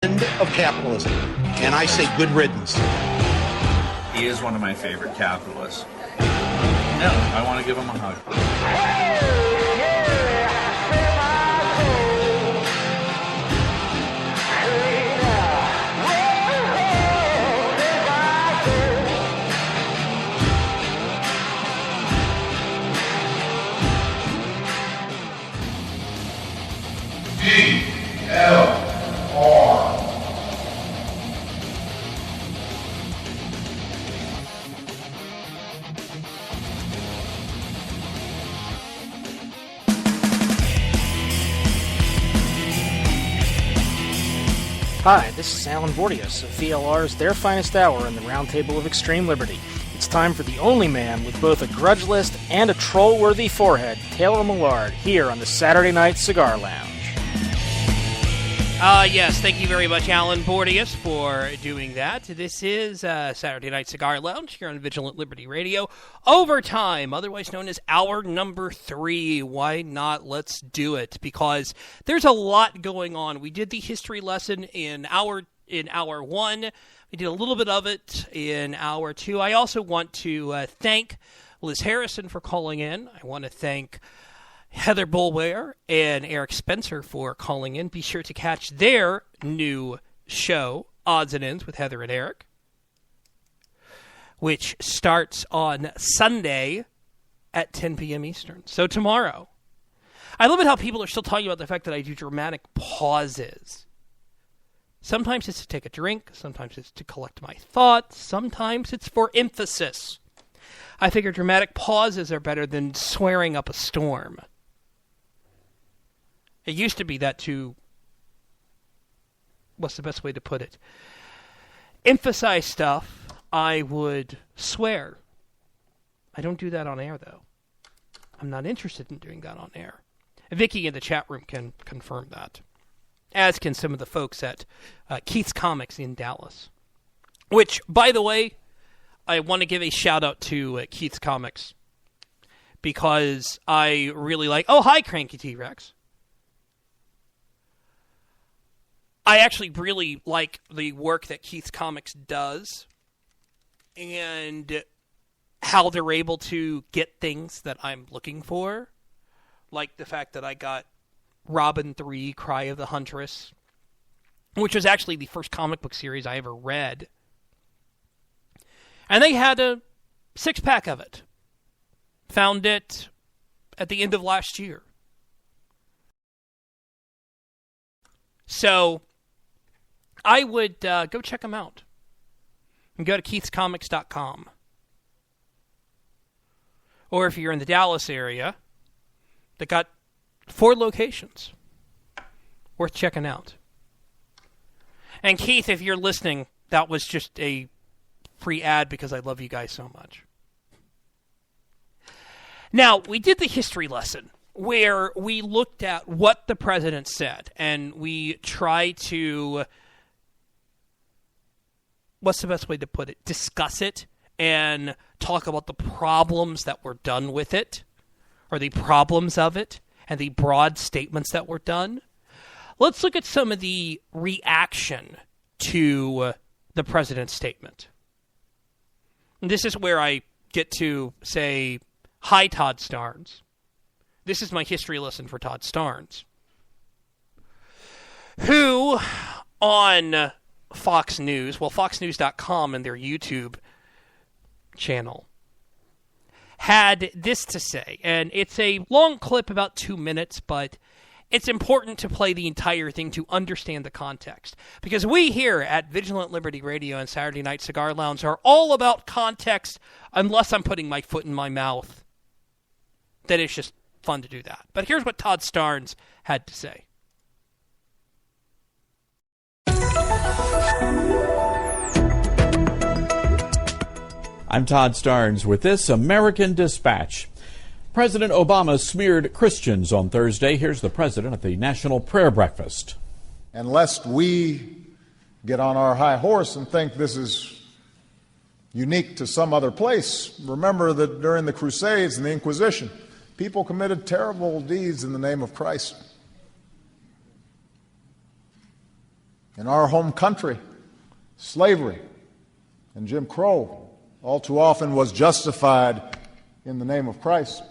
End of capitalism. And I say good riddance. He is one of my favorite capitalists. Yeah, I want to give him a hug. Hi, this is Alan Bordius of VLR's Their Finest Hour in the Roundtable of Extreme Liberty. It's time for the only man with both a grudge list and a troll-worthy forehead, Taylor Millard, here on the Saturday Night Cigar Lounge. Yes, thank you very much, Alan Bordius, for doing that. This is Saturday Night Cigar Lounge here on Vigilant Liberty Radio. Overtime, otherwise known as hour number 3. Why not? Let's do it, because there's a lot going on. We did the history lesson in hour 1. We did a little bit of it in hour 2. I also want to thank Liz Harrison for calling in. I want to thank Heather Boulware and Eric Spencer for calling in. Be sure to catch their new show, Odds and Ends with Heather and Eric, which starts on Sunday at 10 p.m. Eastern. So tomorrow. I love it how people are still talking about the fact that I do dramatic pauses. Sometimes it's to take a drink. Sometimes it's to collect my thoughts. Sometimes it's for emphasis. I figure dramatic pauses are better than swearing up a storm. It used to be that to, what's the best way to put it? Emphasize stuff, I would swear. I don't do that on air, though. I'm not interested in doing that on air. Vicky in the chat room can confirm that, as can some of the folks at Keith's Comics in Dallas. Which, by the way, I want to give a shout-out to Keith's Comics, because I really like... Oh, hi, Cranky T-Rex. I actually really like the work that Keith's Comics does and how they're able to get things that I'm looking for. Like the fact that I got Robin 3, Cry of the Huntress, which was actually the first comic book series I ever read. And they had a 6-pack of it. Found it at the end of last year. So I would go check them out. And go to keithscomics.com. Or if you're in the Dallas area, they got 4 locations. Worth checking out. And Keith, if you're listening, that was just a free ad because I love you guys so much. Now, we did the history lesson where we looked at what the president said, and we tried to, what's the best way to put it, discuss it and talk about the problems that were done with it, or the problems of it, and the broad statements that were done. Let's look at some of the reaction to the president's statement. And this is where I get to say, hi, Todd Starnes. This is my history lesson for Todd Starnes, who on Fox News, well, foxnews.com and their YouTube channel, had this to say. And it's a long clip, about 2 minutes, but it's important to play the entire thing to understand the context. Because we here at Vigilant Liberty Radio and Saturday Night Cigar Lounge are all about context, unless I'm putting my foot in my mouth. Then it's just fun to do that. But here's what Todd Starnes had to say. I'm Todd Starnes with this American Dispatch. President Obama smeared Christians on Thursday. Here's the president at the National Prayer Breakfast. And lest we get on our high horse and think this is unique to some other place, remember that during the Crusades and the Inquisition, people committed terrible deeds in the name of Christ. In our home country, slavery and Jim Crow all too often was justified in the name of Christ.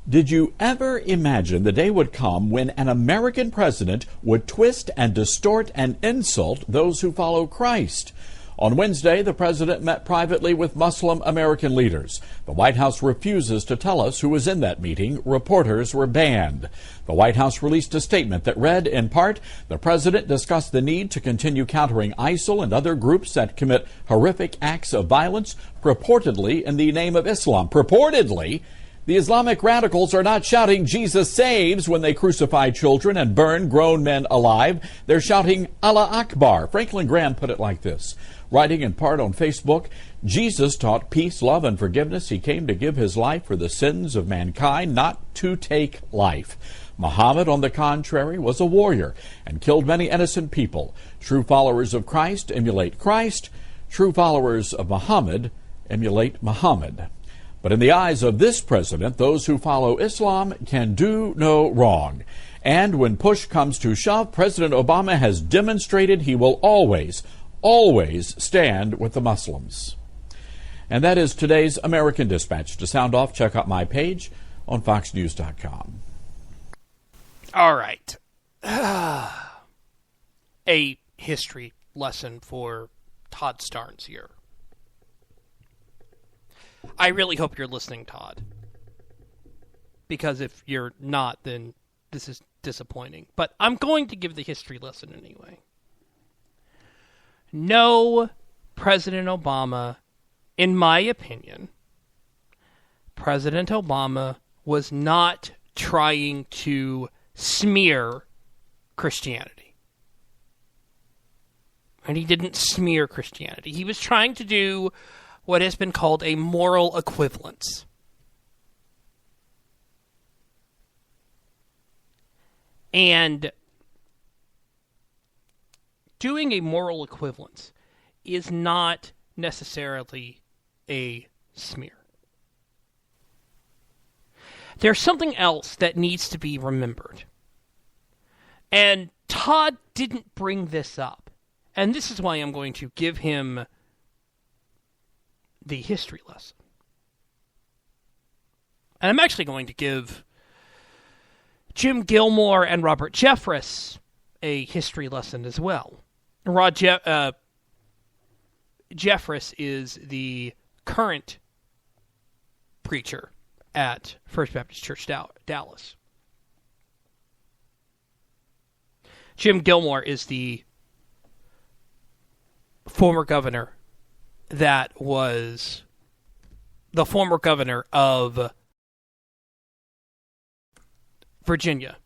Did you ever imagine the day would come when an American president would twist and distort and insult those who follow Christ? On Wednesday, the president met privately with Muslim American leaders. The White House refuses to tell us who was in that meeting. Reporters were banned. The White House released a statement that read, in part, the president discussed the need to continue countering ISIL and other groups that commit horrific acts of violence, purportedly in the name of Islam. Purportedly, the Islamic radicals are not shouting Jesus saves when they crucify children and burn grown men alive. They're shouting Allah Akbar. Franklin Graham put it like this, writing in part on Facebook, Jesus taught peace, love, and forgiveness. He came to give his life for the sins of mankind, not to take life. Muhammad, on the contrary, was a warrior and killed many innocent people. True followers of Christ emulate Christ. True followers of Muhammad emulate Muhammad. But in the eyes of this president, those who follow Islam can do no wrong. And when push comes to shove, President Obama has demonstrated he will always stand with the Muslims. And that is today's American Dispatch. To sound off, check out my page on foxnews.com. All right. A history lesson for Todd Starnes here. I really hope you're listening, Todd. Because if you're not, then this is disappointing. But I'm going to give the history lesson anyway. No, President Obama, in my opinion, President Obama was not trying to smear Christianity. And he didn't smear Christianity. He was trying to do what has been called a moral equivalence. And doing a moral equivalence is not necessarily a smear. There's something else that needs to be remembered. And Todd didn't bring this up. And this is why I'm going to give him the history lesson. And I'm actually going to give Jim Gilmore and Robert Jeffress a history lesson as well. Jeffress is the current preacher at First Baptist Church Dallas. Jim Gilmore is the former governor that was the former governor of Virginia.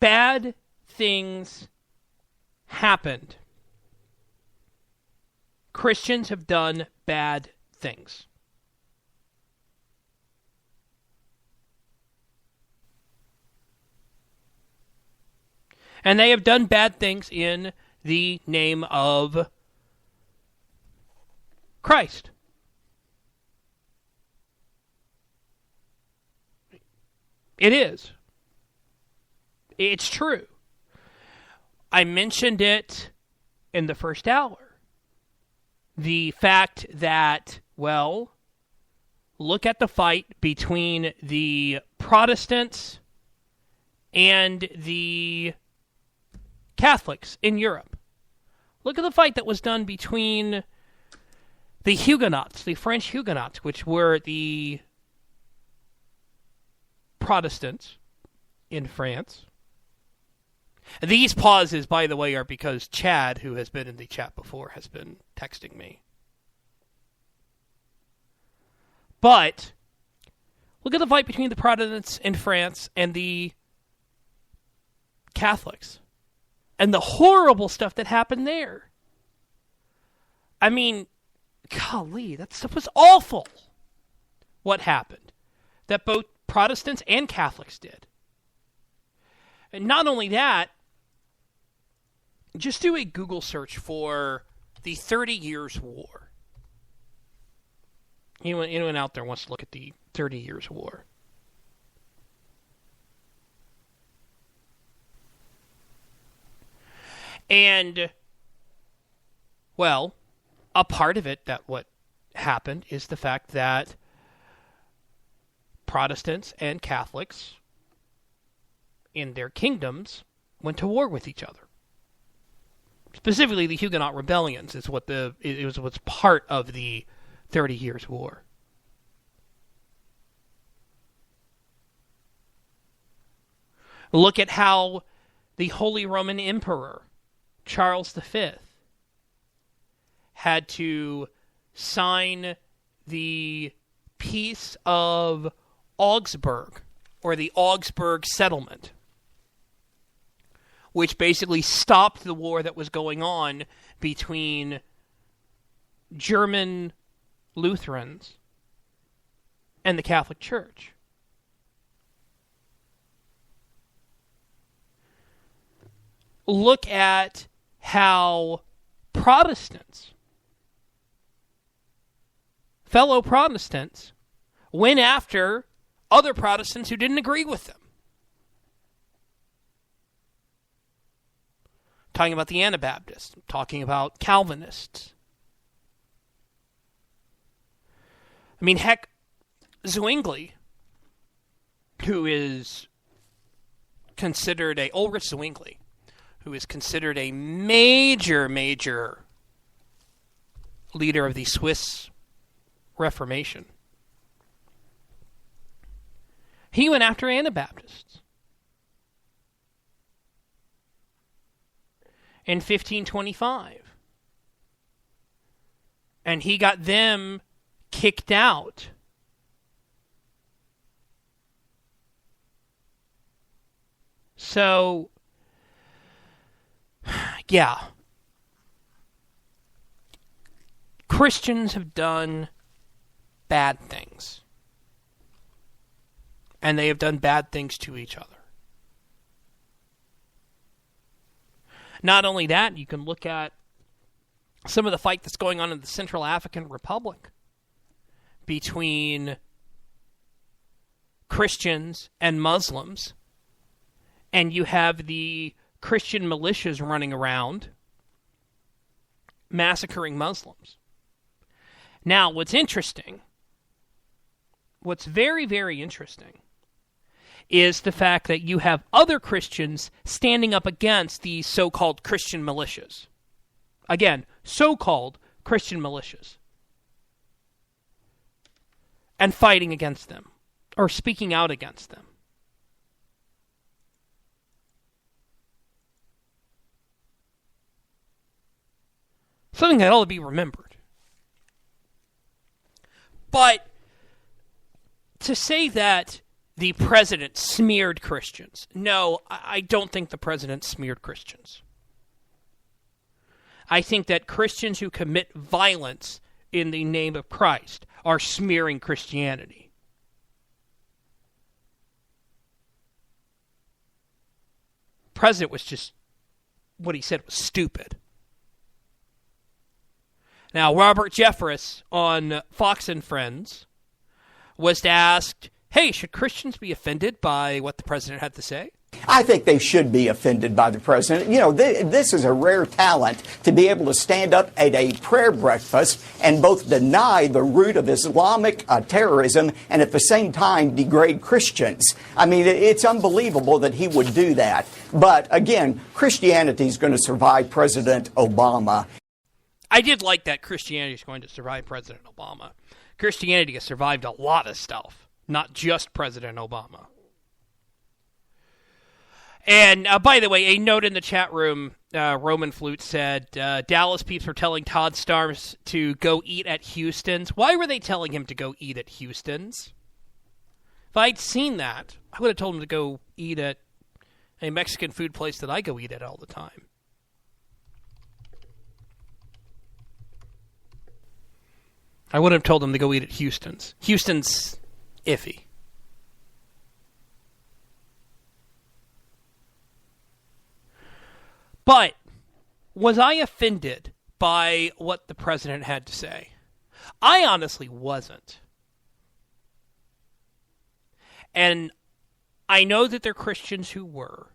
Bad things happened. Christians have done bad things. And they have done bad things in the name of Christ. It is. It's true. I mentioned it in the first hour. The fact that, well, look at the fight between the Protestants and the Catholics in Europe. Look at the fight that was done between the Huguenots, the French Huguenots, which were the Protestants in France. These pauses, by the way, are because Chad, who has been in the chat before, has been texting me. But look at the fight between the Protestants in France and the Catholics. And the horrible stuff that happened there. I mean, golly, that stuff was awful. What happened? That both Protestants and Catholics did. And not only that, just do a Google search for the 30 Years' War. Anyone out there wants to look at the 30 Years' War? And, well, a part of it that what happened is the fact that Protestants and Catholics in their kingdoms went to war with each other. Specifically, the Huguenot rebellions is what's part of the 30 Years' War. Look at how the Holy Roman Emperor Charles V had to sign the Peace of Augsburg, or the Augsburg Settlement, which basically stopped the war that was going on between German Lutherans and the Catholic Church. Look at how Protestants, fellow Protestants, went after other Protestants who didn't agree with them. Talking about the Anabaptists, talking about Calvinists. I mean, heck, Zwingli, who is considered Ulrich Zwingli, who is considered a major leader of the Swiss Reformation. He went after Anabaptists. In 1525. And he got them kicked out. So, yeah. Christians have done bad things. And they have done bad things to each other. Not only that, you can look at some of the fight that's going on in the Central African Republic between Christians and Muslims, and you have the Christian militias running around massacring Muslims. Now, what's very, very interesting, is the fact that you have other Christians standing up against these so-called Christian militias. Again, so-called Christian militias. And fighting against them, or speaking out against them. Something that ought to be remembered. But to say that the president smeared Christians. No, I don't think the president smeared Christians. I think that Christians who commit violence in the name of Christ are smearing Christianity. The president was just, what he said was stupid. Now, Robert Jeffress on Fox and Friends was asked, hey, should Christians be offended by what the president had to say? I think they should be offended by the president. You know, this is a rare talent to be able to stand up at a prayer breakfast and both deny the root of Islamic terrorism and at the same time degrade Christians. I mean, it's unbelievable that he would do that. But again, Christianity is going to survive President Obama. I did like that Christianity is going to survive President Obama. Christianity has survived a lot of stuff, not just President Obama. And by the way, a note in the chat room, Roman Flute said, Dallas peeps were telling Todd Starnes to go eat at Houston's. Why were they telling him to go eat at Houston's? If I'd seen that, I would have told him to go eat at a Mexican food place that I go eat at all the time. I would have told him to go eat at Houston's. Houston's iffy. But was I offended by what the president had to say? I honestly wasn't. And I know that there are Christians who were.